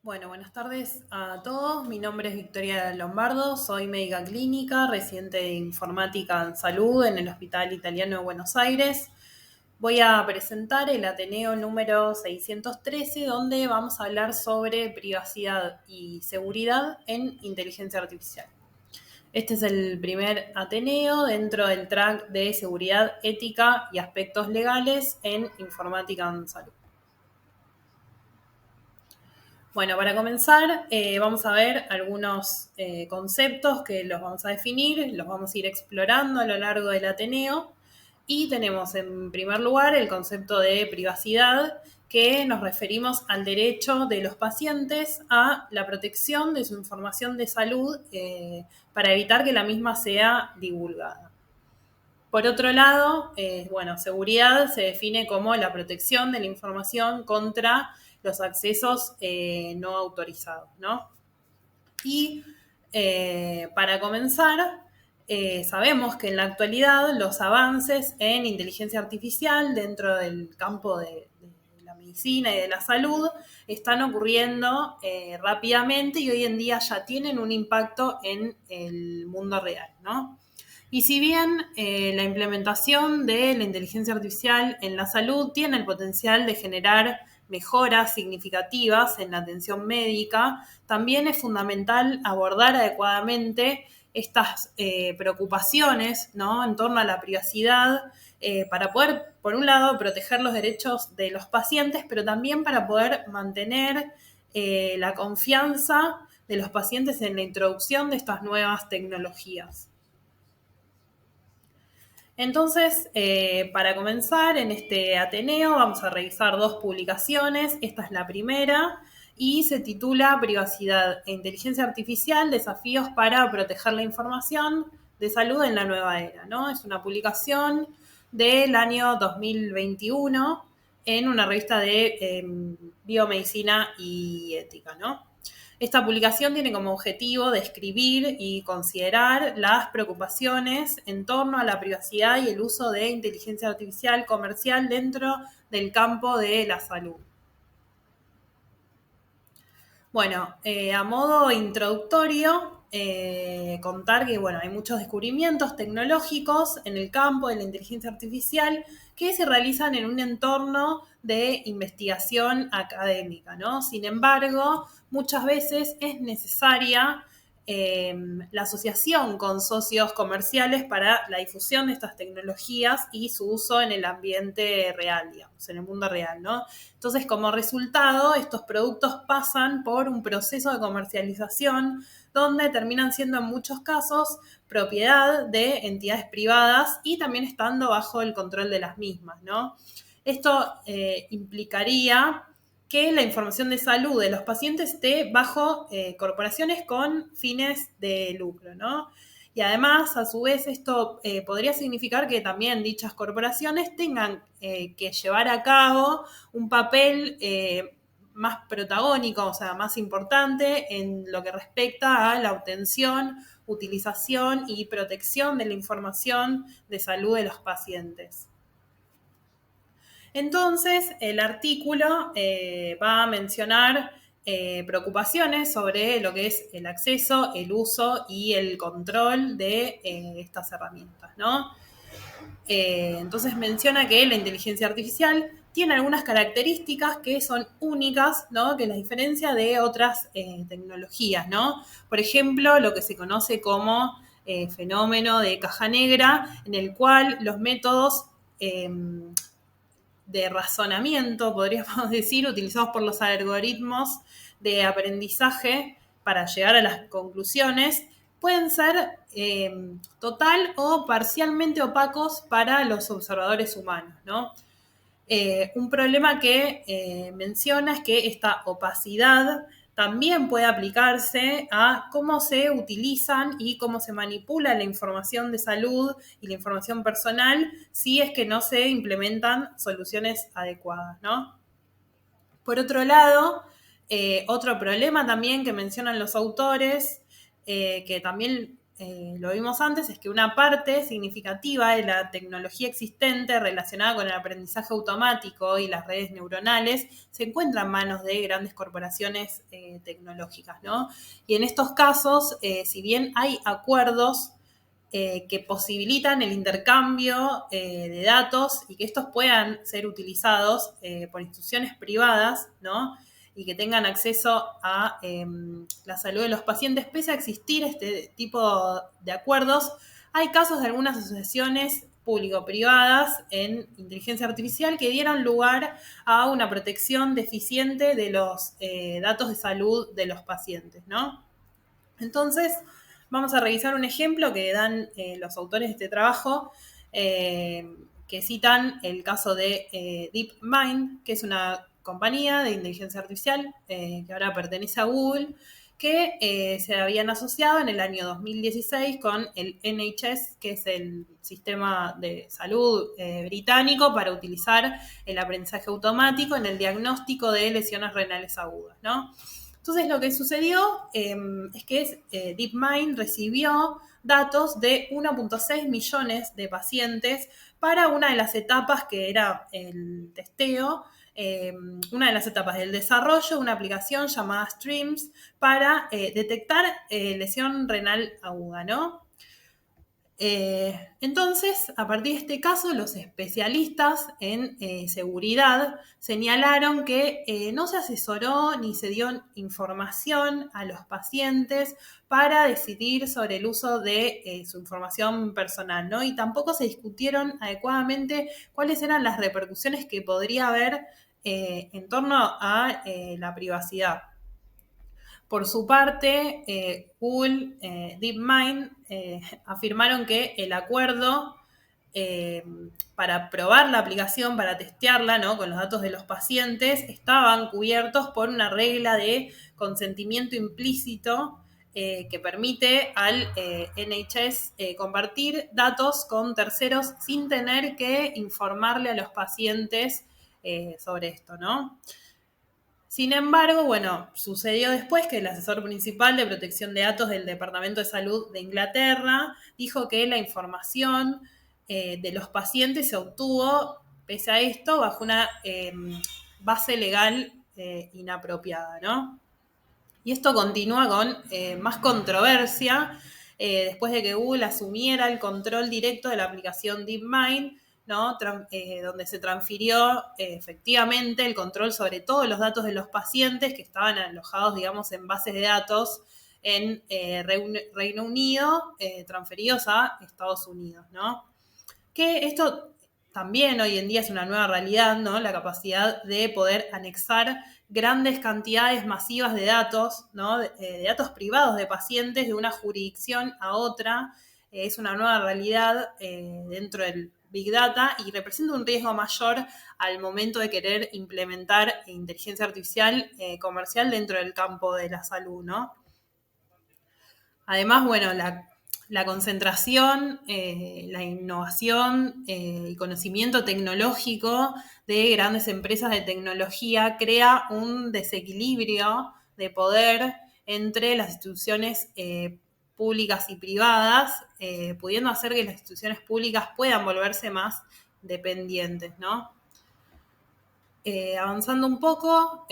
Bueno, buenas tardes a todos. Mi nombre es Victoria Lombardo, soy médica clínica, residente de informática en salud en el Hospital Italiano de Buenos Aires. Voy a presentar el Ateneo número 613, donde vamos a hablar sobre privacidad y seguridad en inteligencia artificial. Este es el primer Ateneo dentro del track de seguridad ética y aspectos legales en informática en salud. Bueno, para comenzar, vamos a ver algunos conceptos que los vamos a definir, los vamos a ir explorando a lo largo del Ateneo. Y tenemos en primer lugar el concepto de privacidad, que nos referimos al derecho de los pacientes a la protección de su información de salud para evitar que la misma sea divulgada. Por otro lado, seguridad se define como la protección de la información contra los accesos no autorizados, ¿no? Y para comenzar, sabemos que en la actualidad los avances en inteligencia artificial dentro del campo de la medicina y de la salud están ocurriendo rápidamente y hoy en día ya tienen un impacto en el mundo real, ¿no? Y si bien la implementación de la inteligencia artificial en la salud tiene el potencial de generar mejoras significativas en la atención médica, también es fundamental abordar adecuadamente estas preocupaciones, ¿no?, en torno a la privacidad para poder, por un lado, proteger los derechos de los pacientes, pero también para poder mantener la confianza de los pacientes en la introducción de estas nuevas tecnologías. Entonces, para comenzar en este Ateneo vamos a revisar dos publicaciones. Esta es la primera y se titula Privacidad e Inteligencia Artificial, desafíos para proteger la información de salud en la nueva era, ¿no? Es una publicación del año 2021 en una revista de biomedicina y ética, ¿no? Esta publicación tiene como objetivo describir y considerar las preocupaciones en torno a la privacidad y el uso de inteligencia artificial comercial dentro del campo de la salud. Bueno, a modo introductorio, contar que hay muchos descubrimientos tecnológicos en el campo de la inteligencia artificial que se realizan en un entorno de investigación académica, ¿no? Sin embargo, muchas veces es necesaria la asociación con socios comerciales para la difusión de estas tecnologías y su uso en el ambiente real, digamos, en el mundo real, ¿no? Entonces, como resultado, estos productos pasan por un proceso de comercialización donde terminan siendo en muchos casos propiedad de entidades privadas y también estando bajo el control de las mismas, ¿no? Esto implicaría que la información de salud de los pacientes esté bajo corporaciones con fines de lucro, ¿no? Y además, a su vez, esto podría significar que también dichas corporaciones tengan que llevar a cabo un papel más protagónico, o sea, más importante en lo que respecta a la obtención, utilización y protección de la información de salud de los pacientes. Entonces, el artículo va a mencionar preocupaciones sobre lo que es el acceso, el uso y el control de estas herramientas, ¿no? Entonces menciona que la inteligencia artificial tiene algunas características que son únicas, ¿no?, que las diferencia de otras tecnologías, ¿no? Por ejemplo, lo que se conoce como fenómeno de caja negra, en el cual los métodos de razonamiento, podríamos decir, utilizados por los algoritmos de aprendizaje para llegar a las conclusiones, pueden ser total o parcialmente opacos para los observadores humanos, ¿no? Un problema que menciona es que esta opacidad también puede aplicarse a cómo se utilizan y cómo se manipula la información de salud y la información personal si es que no se implementan soluciones adecuadas, ¿no? Por otro lado, otro problema también que mencionan los autores, que también lo vimos antes, es que una parte significativa de la tecnología existente relacionada con el aprendizaje automático y las redes neuronales se encuentra en manos de grandes corporaciones tecnológicas, ¿no? Y en estos casos, si bien hay acuerdos que posibilitan el intercambio de datos y que estos puedan ser utilizados por instituciones privadas, ¿no? Y que tengan acceso a la salud de los pacientes, pese a existir este tipo de acuerdos, hay casos de algunas asociaciones público-privadas en inteligencia artificial que dieron lugar a una protección deficiente de los datos de salud de los pacientes, ¿no? Entonces, vamos a revisar un ejemplo que dan los autores de este trabajo, que citan el caso de DeepMind, que es una compañía de inteligencia artificial que ahora pertenece a Google, que se habían asociado en el año 2016 con el NHS, que es el sistema de salud británico, para utilizar el aprendizaje automático en el diagnóstico de lesiones renales agudas, ¿no? Entonces lo que sucedió es que DeepMind recibió datos de 1.6 millones de pacientes para una de las etapas que era el testeo, una de las etapas del desarrollo de una aplicación llamada Streams para detectar lesión renal aguda, ¿no? Entonces, a partir de este caso, los especialistas en seguridad señalaron que no se asesoró ni se dio información a los pacientes para decidir sobre el uso de su información personal, ¿no? Y tampoco se discutieron adecuadamente cuáles eran las repercusiones que podría haber en torno a la privacidad. Por su parte, Google, DeepMind afirmaron que el acuerdo para probar la aplicación, para testearla, ¿no? Con los datos de los pacientes, estaban cubiertos por una regla de consentimiento implícito que permite al NHS compartir datos con terceros sin tener que informarle a los pacientes sobre esto, ¿no? Sin embargo, bueno, sucedió después que el asesor principal de protección de datos del Departamento de Salud de Inglaterra dijo que la información de los pacientes se obtuvo, pese a esto, bajo una base legal inapropiada, ¿no? Y esto continúa con más controversia después de que Google asumiera el control directo de la aplicación DeepMind, ¿no? Donde se transfirió efectivamente el control sobre todos los datos de los pacientes que estaban alojados, digamos, en bases de datos en Reino Unido, transferidos a Estados Unidos, ¿no? Que esto también hoy en día es una nueva realidad, ¿no? La capacidad de poder anexar grandes cantidades masivas de datos, ¿no? De datos privados de pacientes de una jurisdicción a otra, es una nueva realidad dentro del Big Data y representa un riesgo mayor al momento de querer implementar inteligencia artificial comercial dentro del campo de la salud, ¿no? Además, bueno, la concentración, la innovación y conocimiento tecnológico de grandes empresas de tecnología crea un desequilibrio de poder entre las instituciones públicas y privadas, pudiendo hacer que las instituciones públicas puedan volverse más dependientes, ¿no? Avanzando un poco,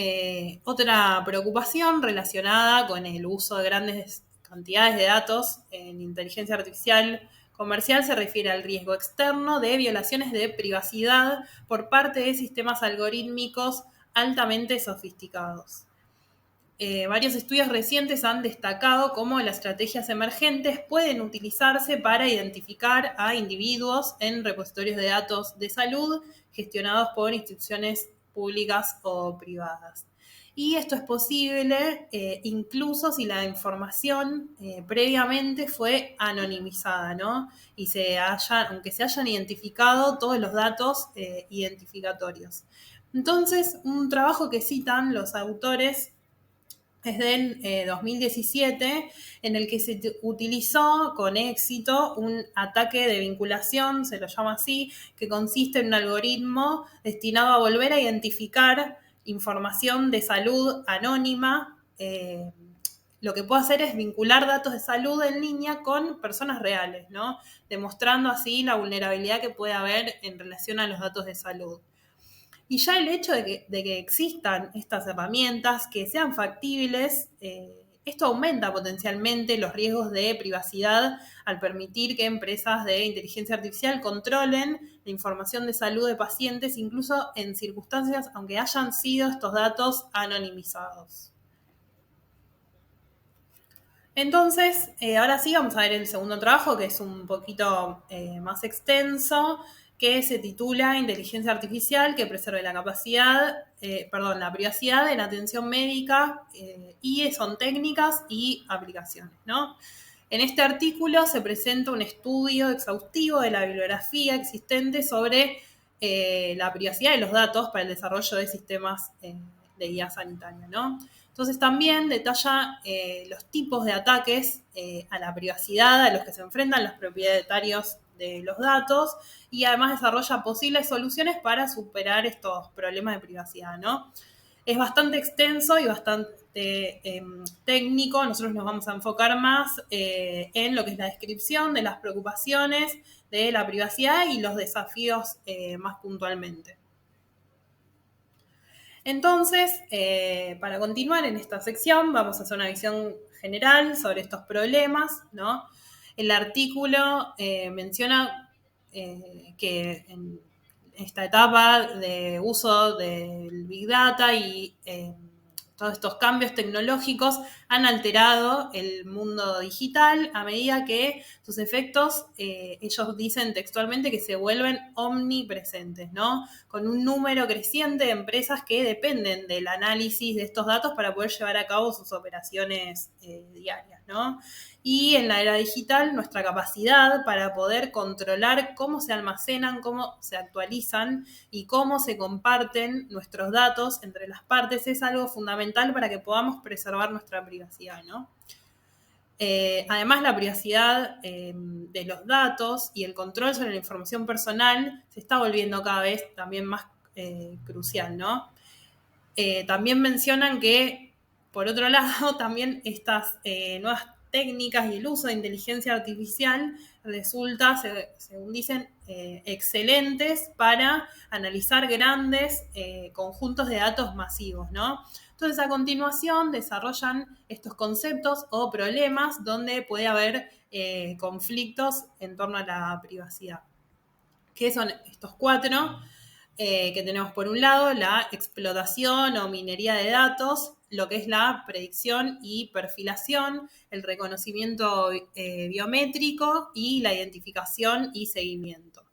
otra preocupación relacionada con el uso de grandes cantidades de datos en inteligencia artificial comercial se refiere al riesgo externo de violaciones de privacidad por parte de sistemas algorítmicos altamente sofisticados. Varios estudios recientes han destacado cómo las estrategias emergentes pueden utilizarse para identificar a individuos en repositorios de datos de salud gestionados por instituciones públicas o privadas. Y esto es posible incluso si la información previamente fue anonimizada, ¿no? Y aunque se hayan identificado todos los datos identificatorios. Entonces, un trabajo que citan los autores es del 2017, en el que se utilizó con éxito un ataque de vinculación, se lo llama así, que consiste en un algoritmo destinado a volver a identificar información de salud anónima, lo que puede hacer es vincular datos de salud en línea con personas reales, ¿no? Demostrando así la vulnerabilidad que puede haber en relación a los datos de salud. Y ya el hecho de que existan estas herramientas, que sean factibles, esto aumenta potencialmente los riesgos de privacidad al permitir que empresas de inteligencia artificial controlen la información de salud de pacientes, incluso en circunstancias, aunque hayan sido estos datos anonimizados. Entonces, ahora sí vamos a ver el segundo trabajo, que es un poquito más extenso, que se titula Inteligencia Artificial que preserve la la privacidad en atención médica, y son técnicas y aplicaciones, ¿no? En este artículo se presenta un estudio exhaustivo de la bibliografía existente sobre la privacidad de los datos para el desarrollo de sistemas de guía sanitaria, ¿no? Entonces también detalla los tipos de ataques a la privacidad a los que se enfrentan los propietarios de los datos y además desarrolla posibles soluciones para superar estos problemas de privacidad, ¿no? Es bastante extenso y bastante técnico. Nosotros nos vamos a enfocar más en lo que es la descripción de las preocupaciones de la privacidad y los desafíos más puntualmente. Entonces, para continuar en esta sección, vamos a hacer una visión general sobre estos problemas, ¿no? El artículo menciona que en esta etapa de uso del Big Data y todos estos cambios tecnológicos han alterado el mundo digital a medida que sus efectos, ellos dicen textualmente que se vuelven omnipresentes, ¿no? Con un número creciente de empresas que dependen del análisis de estos datos para poder llevar a cabo sus operaciones diarias, ¿no? Y en la era digital, nuestra capacidad para poder controlar cómo se almacenan, cómo se actualizan y cómo se comparten nuestros datos entre las partes es algo fundamental para que podamos preservar nuestra privacidad, ¿no? Además, la privacidad de los datos y el control sobre la información personal se está volviendo cada vez también más crucial, ¿no? También mencionan que, por otro lado, también estas nuevas técnicas y el uso de inteligencia artificial resulta, según dicen, excelentes para analizar grandes conjuntos de datos masivos, ¿no? Entonces, a continuación, desarrollan estos conceptos o problemas donde puede haber conflictos en torno a la privacidad. ¿Qué son estos cuatro? Que tenemos por un lado la explotación o minería de datos, lo que es la predicción y perfilación, el reconocimiento biométrico y la identificación y seguimiento.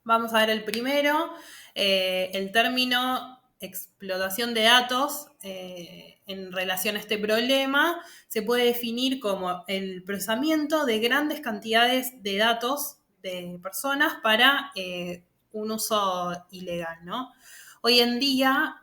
Vamos a ver el primero, el término explotación de datos en relación a este problema se puede definir como el procesamiento de grandes cantidades de datos de personas para un uso ilegal, ¿no? Hoy en día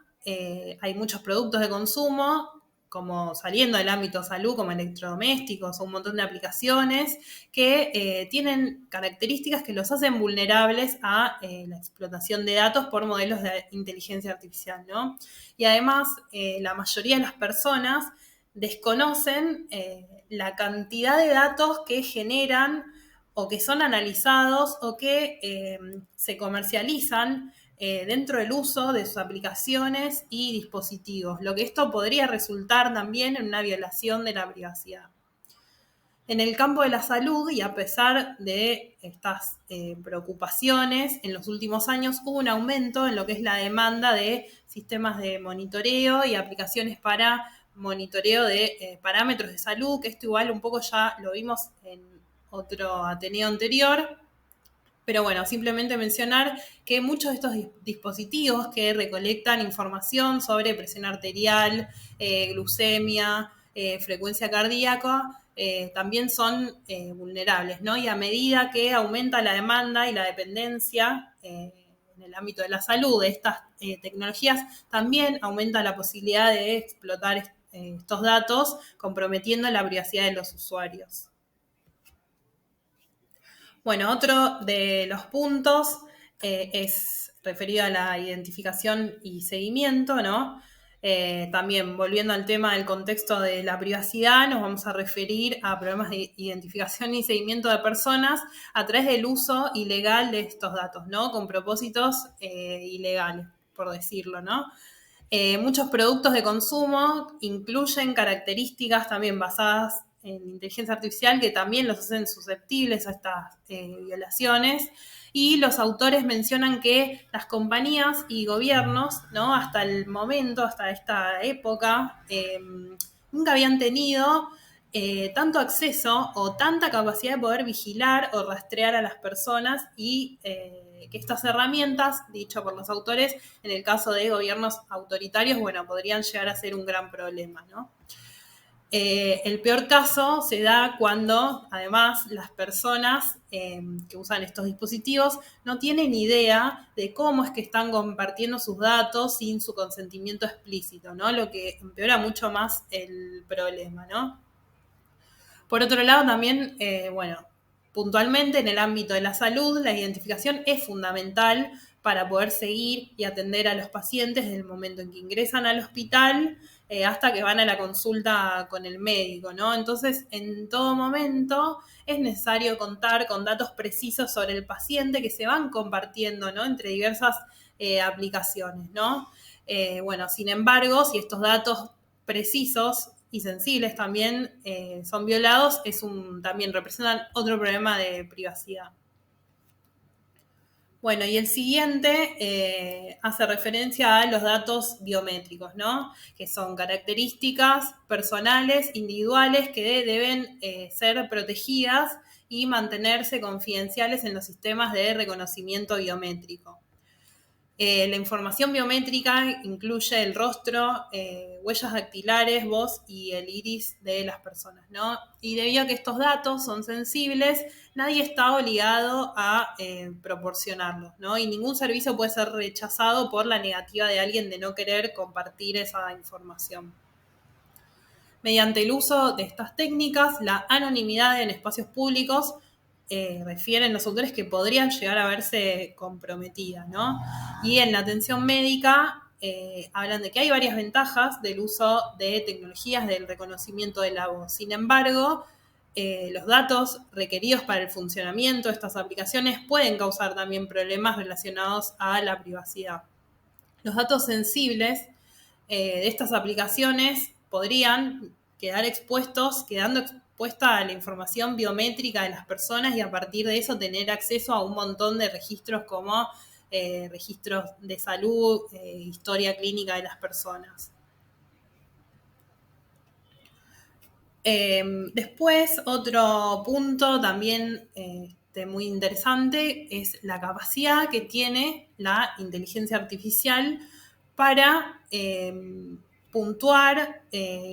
hay muchos productos de consumo, como saliendo del ámbito salud, como electrodomésticos o un montón de aplicaciones que tienen características que los hacen vulnerables a la explotación de datos por modelos de inteligencia artificial, ¿no? Y además, la mayoría de las personas desconocen la cantidad de datos que generan o que son analizados o que se comercializan dentro del uso de sus aplicaciones y dispositivos, lo que esto podría resultar también en una violación de la privacidad. En el campo de la salud, y a pesar de estas preocupaciones, en los últimos años hubo un aumento en lo que es la demanda de sistemas de monitoreo y aplicaciones para monitoreo de parámetros de salud, que esto igual un poco ya lo vimos en otro Ateneo anterior. Pero bueno, simplemente mencionar que muchos de estos dispositivos que recolectan información sobre presión arterial, glucemia, frecuencia cardíaca, también son vulnerables, ¿no? Y a medida que aumenta la demanda y la dependencia en el ámbito de la salud de estas tecnologías, también aumenta la posibilidad de explotar estos datos, comprometiendo la privacidad de los usuarios. Bueno, otro de los puntos es referido a la identificación y seguimiento, ¿no? También, volviendo al tema del contexto de la privacidad, nos vamos a referir a problemas de identificación y seguimiento de personas a través del uso ilegal de estos datos, ¿no? Con propósitos ilegales, por decirlo, ¿no? Muchos productos de consumo incluyen características también basadas en inteligencia artificial que también los hacen susceptibles a estas violaciones. Y los autores mencionan que las compañías y gobiernos, ¿no? Hasta el momento, hasta esta época, nunca habían tenido tanto acceso o tanta capacidad de poder vigilar o rastrear a las personas y que estas herramientas, dicho por los autores, en el caso de gobiernos autoritarios, bueno, podrían llegar a ser un gran problema, ¿no? El peor caso se da cuando, además, las personas que usan estos dispositivos no tienen idea de cómo es que están compartiendo sus datos sin su consentimiento explícito, ¿no? Lo que empeora mucho más el problema, ¿no? Por otro lado, también, bueno, puntualmente en el ámbito de la salud, la identificación es fundamental para poder seguir y atender a los pacientes desde el momento en que ingresan al hospital hasta que van a la consulta con el médico, ¿no? Entonces, en todo momento es necesario contar con datos precisos sobre el paciente que se van compartiendo, ¿no? Entre diversas aplicaciones, ¿no? Bueno, sin embargo, si estos datos precisos y sensibles también son violados, también representan otro problema de privacidad. Bueno, y el siguiente hace referencia a los datos biométricos, ¿no? Que son características personales, individuales, que deben ser protegidas y mantenerse confidenciales en los sistemas de reconocimiento biométrico. La información biométrica incluye el rostro, huellas dactilares, voz y el iris de las personas, ¿no? Y debido a que estos datos son sensibles, nadie está obligado a proporcionarlos, ¿no? Y ningún servicio puede ser rechazado por la negativa de alguien de no querer compartir esa información. Mediante el uso de estas técnicas, la anonimidad en espacios públicos refieren los autores que podrían llegar a verse comprometida, ¿no? Y en la atención médica hablan de que hay varias ventajas del uso de tecnologías del reconocimiento de la voz. Sin embargo, los datos requeridos para el funcionamiento de estas aplicaciones pueden causar también problemas relacionados a la privacidad. Los datos sensibles de estas aplicaciones podrían quedando expuesta a la información biométrica de las personas y a partir de eso tener acceso a un montón de registros como registros de salud, historia clínica de las personas. Después, otro punto también muy interesante es la capacidad que tiene la inteligencia artificial para puntuar,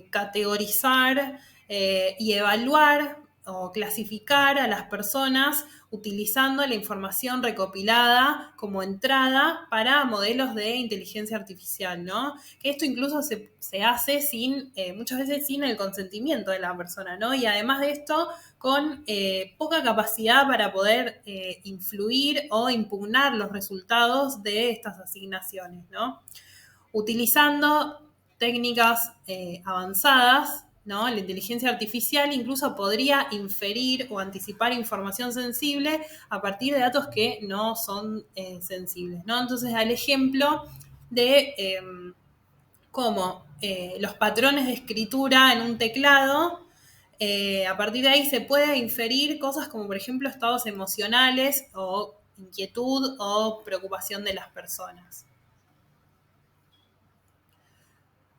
categorizar y evaluar o clasificar a las personas utilizando la información recopilada como entrada para modelos de inteligencia artificial, ¿no? Que esto incluso se hace muchas veces sin el consentimiento de la persona, ¿no? Y además de esto, con poca capacidad para poder influir o impugnar los resultados de estas asignaciones, ¿no? Utilizando técnicas avanzadas, ¿no? La inteligencia artificial incluso podría inferir o anticipar información sensible a partir de datos que no son sensibles, ¿no? Entonces, da el ejemplo de cómo los patrones de escritura en un teclado, a partir de ahí se puede inferir cosas como, por ejemplo, estados emocionales o inquietud o preocupación de las personas.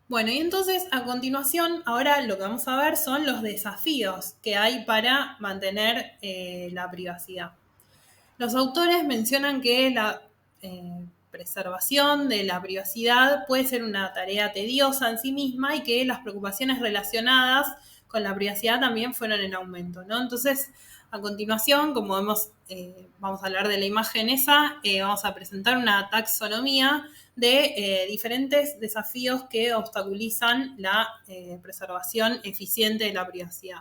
Bueno, y entonces a continuación, ahora lo que vamos a ver son los desafíos que hay para mantener la privacidad. Los autores mencionan que la preservación de la privacidad puede ser una tarea tediosa en sí misma y que las preocupaciones relacionadas con la privacidad también fueron en aumento, ¿no? Entonces, a continuación, como vamos a hablar de la imagen esa, vamos a presentar una taxonomía de diferentes desafíos que obstaculizan la preservación eficiente de la privacidad.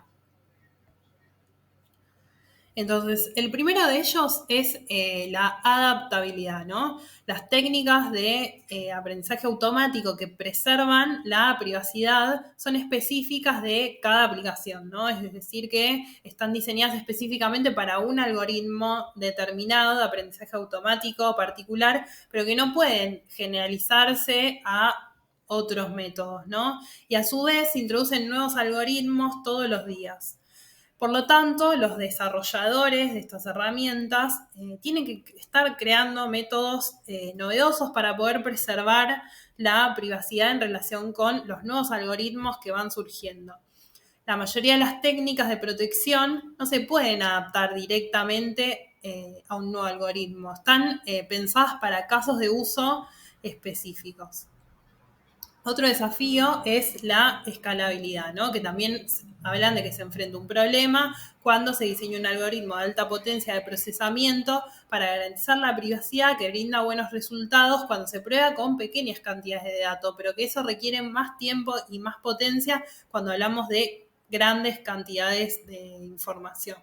Entonces, el primero de ellos es la adaptabilidad, ¿no? Las técnicas de aprendizaje automático que preservan la privacidad son específicas de cada aplicación, ¿no? Es decir, que están diseñadas específicamente para un algoritmo determinado de aprendizaje automático particular, pero que no pueden generalizarse a otros métodos, ¿no? Y a su vez se introducen nuevos algoritmos todos los días. Por lo tanto, los desarrolladores de estas herramientas tienen que estar creando métodos novedosos para poder preservar la privacidad en relación con los nuevos algoritmos que van surgiendo. La mayoría de las técnicas de protección no se pueden adaptar directamente a un nuevo algoritmo. Están pensadas para casos de uso específicos. Otro desafío es la escalabilidad, ¿no? Que también hablan de que se enfrenta un problema cuando se diseña un algoritmo de alta potencia de procesamiento para garantizar la privacidad que brinda buenos resultados cuando se prueba con pequeñas cantidades de datos, pero que eso requiere más tiempo y más potencia cuando hablamos de grandes cantidades de información.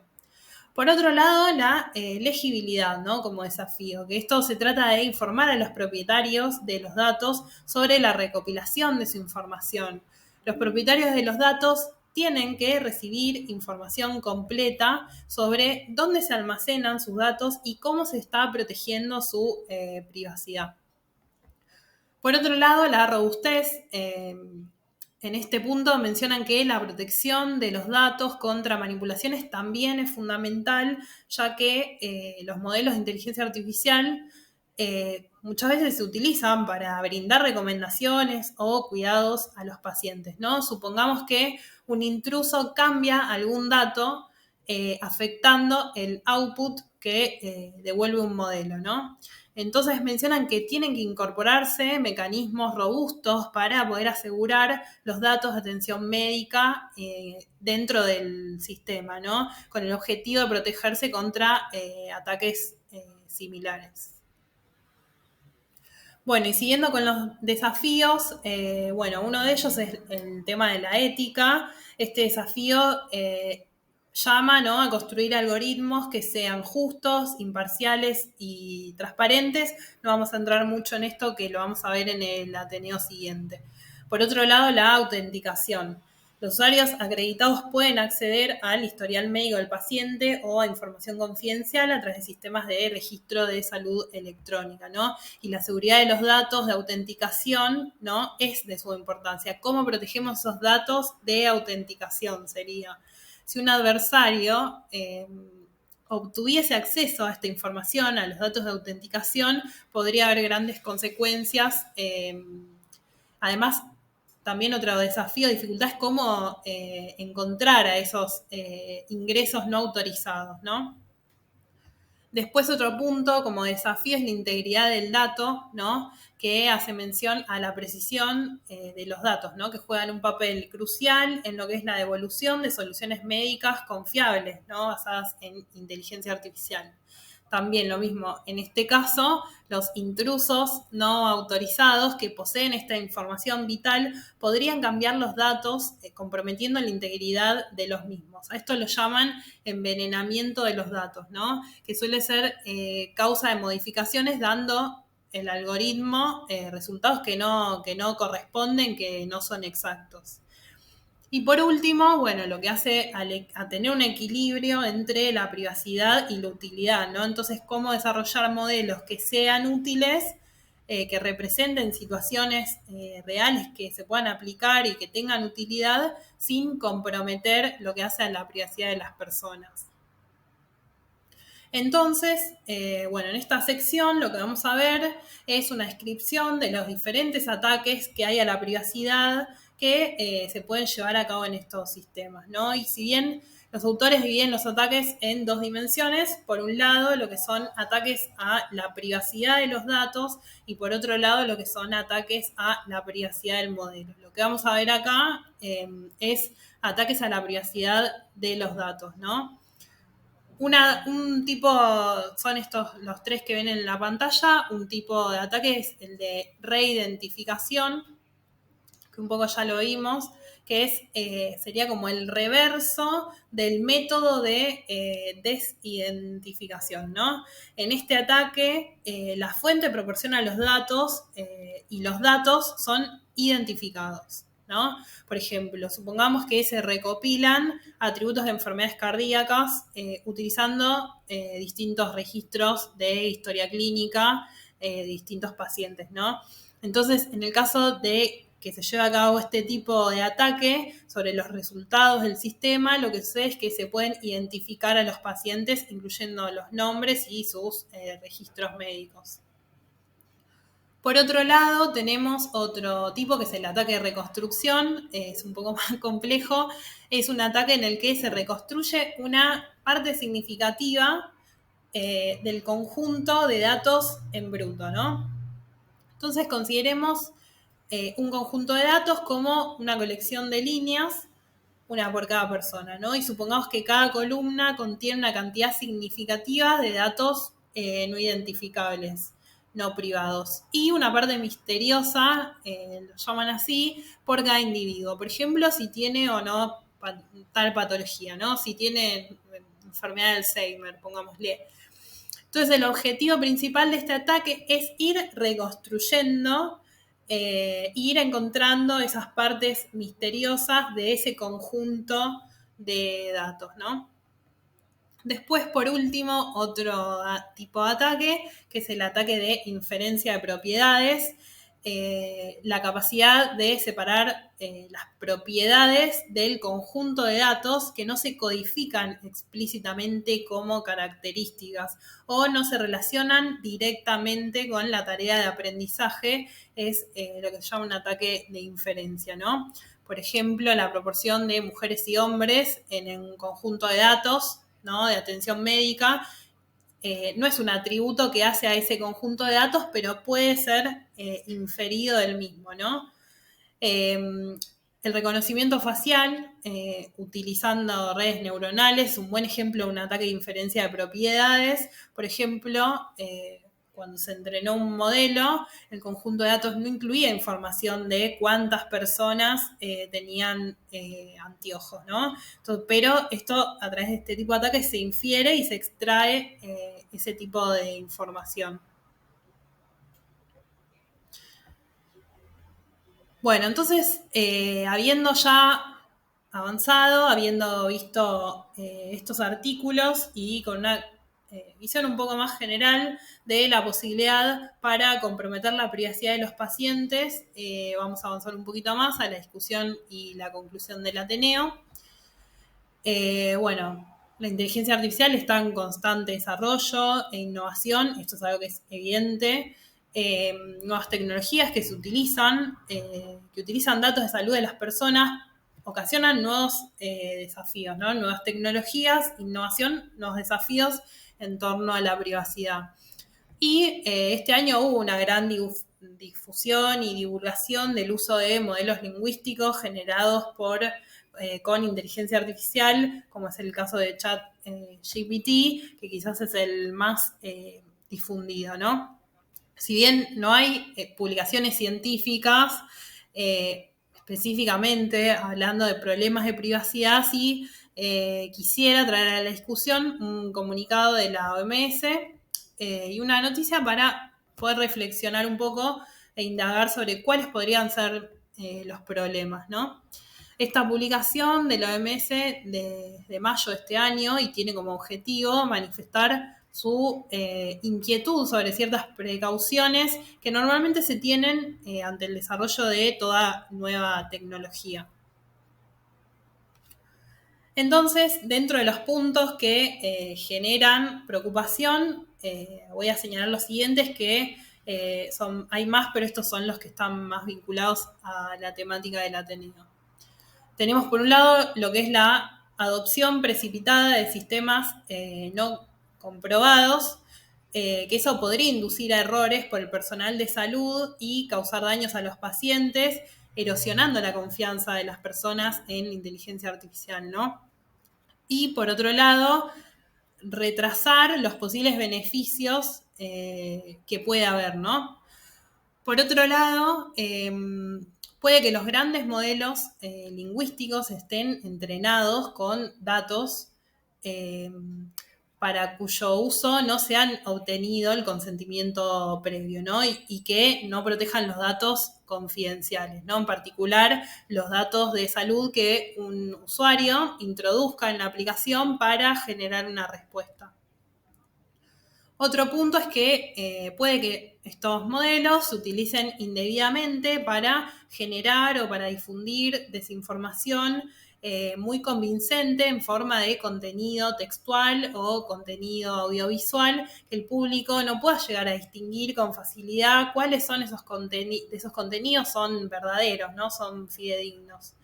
Por otro lado, la legibilidad, ¿no? Como desafío, que esto se trata de informar a los propietarios de los datos sobre la recopilación de su información. Los propietarios de los datos tienen que recibir información completa sobre dónde se almacenan sus datos y cómo se está protegiendo su privacidad. Por otro lado, la robustez. En este punto mencionan que la protección de los datos contra manipulaciones también es fundamental, ya que los modelos de inteligencia artificial muchas veces se utilizan para brindar recomendaciones o cuidados a los pacientes, ¿no? Supongamos que un intruso cambia algún dato afectando el output que devuelve un modelo, ¿no? Entonces mencionan que tienen que incorporarse mecanismos robustos para poder asegurar los datos de atención médica dentro del sistema, ¿no? Con el objetivo de protegerse contra ataques similares. Bueno, y siguiendo con los desafíos, uno de ellos es el tema de la ética. Este desafío llama, ¿no?, a construir algoritmos que sean justos, imparciales y transparentes. No vamos a entrar mucho en esto, que lo vamos a ver en el Ateneo siguiente. Por otro lado, la autenticación. Los usuarios acreditados pueden acceder al historial médico del paciente o a información confidencial a través de sistemas de registro de salud electrónica, ¿no? Y la seguridad de los datos de autenticación, ¿no?, es de suma importancia. ¿Cómo protegemos esos datos de autenticación? Sería, si un adversario obtuviese acceso a esta información, a los datos de autenticación, podría haber grandes consecuencias. Además, también otro desafío, dificultad es cómo encontrar a esos ingresos no autorizados, ¿no? Después otro punto como desafío es la integridad del dato, ¿no?, que hace mención a la precisión de los datos, ¿no?, que juegan un papel crucial en lo que es la devolución de soluciones médicas confiables, ¿no?, basadas en inteligencia artificial. También lo mismo, en este caso, los intrusos no autorizados que poseen esta información vital podrían cambiar los datos comprometiendo la integridad de los mismos. A esto lo llaman envenenamiento de los datos, ¿no?, que suele ser causa de modificaciones dando el algoritmo resultados que no corresponden, que no son exactos. Y por último, bueno, lo que hace a tener un equilibrio entre la privacidad y la utilidad, ¿no? Entonces, cómo desarrollar modelos que sean útiles, que representen situaciones reales que se puedan aplicar y que tengan utilidad sin comprometer lo que hace a la privacidad de las personas. Entonces, en esta sección lo que vamos a ver es una descripción de los diferentes ataques que hay a la privacidad que se pueden llevar a cabo en estos sistemas, ¿no? Y si bien los autores dividen los ataques en dos dimensiones, por un lado lo que son ataques a la privacidad de los datos y por otro lado lo que son ataques a la privacidad del modelo. Lo que vamos a ver acá es ataques a la privacidad de los datos, ¿no? Un tipo, son estos los tres que ven en la pantalla. Un tipo de ataque es el de reidentificación, que un poco ya lo vimos, que sería como el reverso del método de desidentificación, ¿no? En este ataque, la fuente proporciona los datos y los datos son identificados, ¿no? Por ejemplo, supongamos que se recopilan atributos de enfermedades cardíacas utilizando distintos registros de historia clínica de distintos pacientes, ¿no? Entonces, en el caso de que se lleve a cabo este tipo de ataque sobre los resultados del sistema, lo que sucede es que se pueden identificar a los pacientes, incluyendo los nombres y sus registros médicos. Por otro lado, tenemos otro tipo que es el ataque de reconstrucción, es un poco más complejo, es un ataque en el que se reconstruye una parte significativa del conjunto de datos en bruto, ¿no? Entonces consideremos un conjunto de datos como una colección de líneas, una por cada persona, ¿no? Y supongamos que cada columna contiene una cantidad significativa de datos no identificables, no privados. Y una parte misteriosa, lo llaman así, por cada individuo. Por ejemplo, si tiene o no tal patología, ¿no? Si tiene enfermedad de Alzheimer, pongámosle. Entonces, el objetivo principal de este ataque es ir reconstruyendo ir encontrando esas partes misteriosas de ese conjunto de datos, ¿no? Después, por último, otro tipo de ataque, que es el ataque de inferencia de propiedades, la capacidad de separar las propiedades del conjunto de datos que no se codifican explícitamente como características o no se relacionan directamente con la tarea de aprendizaje, es lo que se llama un ataque de inferencia, ¿no? Por ejemplo, la proporción de mujeres y hombres en un conjunto de datos, ¿no? De atención médica, no es un atributo que hace a ese conjunto de datos, pero puede ser inferido del mismo, ¿no? El reconocimiento facial, utilizando redes neuronales, un buen ejemplo de un ataque de inferencia de propiedades. Por ejemplo, cuando se entrenó un modelo, el conjunto de datos no incluía información de cuántas personas tenían anteojos, ¿no? Entonces, pero esto, a través de este tipo de ataques, se infiere y se extrae ese tipo de información. Bueno, entonces, habiendo ya avanzado, habiendo visto estos artículos y con una visión un poco más general de la posibilidad para comprometer la privacidad de los pacientes, vamos a avanzar un poquito más a la discusión y la conclusión del Ateneo. Bueno, la inteligencia artificial está en constante desarrollo e innovación, esto es algo que es evidente. Nuevas tecnologías que se utilizan, que utilizan datos de salud de las personas, ocasionan nuevos desafíos, ¿no? Nuevas tecnologías, innovación, nuevos desafíos en torno a la privacidad. Y este año hubo una gran difusión y divulgación del uso de modelos lingüísticos generados con inteligencia artificial, como es el caso de ChatGPT, que quizás es el más difundido, ¿no? Si bien no hay publicaciones científicas específicamente hablando de problemas de privacidad, sí quisiera traer a la discusión un comunicado de la OMS y una noticia para poder reflexionar un poco e indagar sobre cuáles podrían ser los problemas, ¿no? Esta publicación de la OMS de mayo de este año y tiene como objetivo manifestar su inquietud sobre ciertas precauciones que normalmente se tienen ante el desarrollo de toda nueva tecnología. Entonces, dentro de los puntos que generan preocupación, voy a señalar los siguientes que hay más, pero estos son los que están más vinculados a la temática del Ateneo. Tenemos por un lado lo que es la adopción precipitada de sistemas no comprobados, que eso podría inducir a errores por el personal de salud y causar daños a los pacientes, erosionando la confianza de las personas en la inteligencia artificial, ¿no? Y por otro lado, retrasar los posibles beneficios que puede haber, ¿no? Por otro lado, puede que los grandes modelos lingüísticos estén entrenados con datos para cuyo uso no se han obtenido el consentimiento previo, ¿no? Y que no protejan los datos confidenciales, ¿no? En particular, los datos de salud que un usuario introduzca en la aplicación para generar una respuesta. Otro punto es que puede que estos modelos se utilicen indebidamente para generar o para difundir desinformación muy convincente en forma de contenido textual o contenido audiovisual, que el público no pueda llegar a distinguir con facilidad cuáles son esos contenidos, son verdaderos, ¿no? Son fidedignos.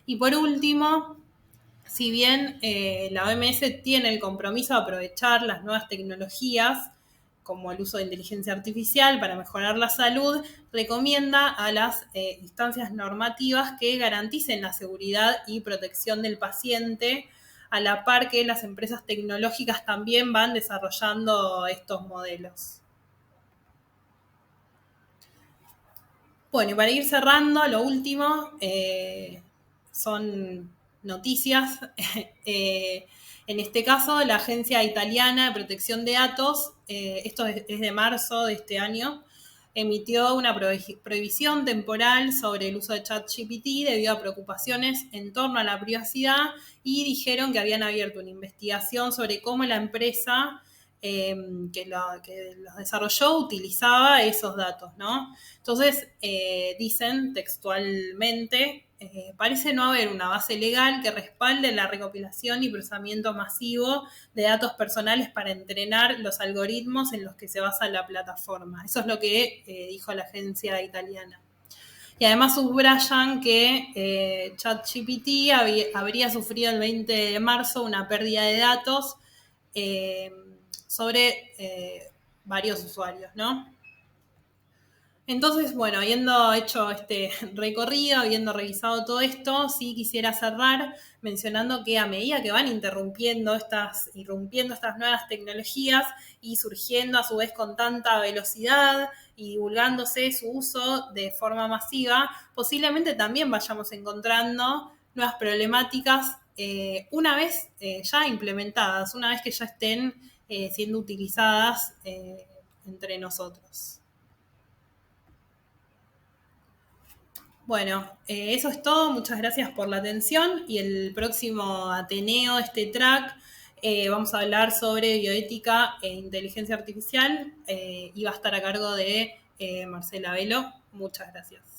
Y por último, si bien la OMS tiene el compromiso de aprovechar las nuevas tecnologías, como el uso de inteligencia artificial para mejorar la salud, recomienda a las instancias normativas que garanticen la seguridad y protección del paciente, a la par que las empresas tecnológicas también van desarrollando estos modelos. Bueno, y para ir cerrando, lo último son noticias. En este caso, la Agencia Italiana de Protección de Datos, esto es de marzo de este año, emitió una prohibición temporal sobre el uso de ChatGPT debido a preocupaciones en torno a la privacidad y dijeron que habían abierto una investigación sobre cómo la empresa que los desarrolló utilizaba esos datos, ¿no? Entonces, dicen textualmente, parece no haber una base legal que respalde la recopilación y procesamiento masivo de datos personales para entrenar los algoritmos en los que se basa la plataforma. Eso es lo que dijo la agencia italiana. Y además subrayan que ChatGPT habría sufrido el 20 de marzo una pérdida de datos sobre varios usuarios, ¿no? Entonces, bueno, habiendo hecho este recorrido, habiendo revisado todo esto, sí quisiera cerrar mencionando que a medida que van irrumpiendo estas nuevas tecnologías y surgiendo a su vez con tanta velocidad y divulgándose su uso de forma masiva, posiblemente también vayamos encontrando nuevas problemáticas una vez ya implementadas, una vez que ya estén siendo utilizadas entre nosotros. Bueno, eso es todo. Muchas gracias por la atención. Y el próximo Ateneo, este track, vamos a hablar sobre bioética e inteligencia artificial y va a estar a cargo de Marcela Velo. Muchas gracias.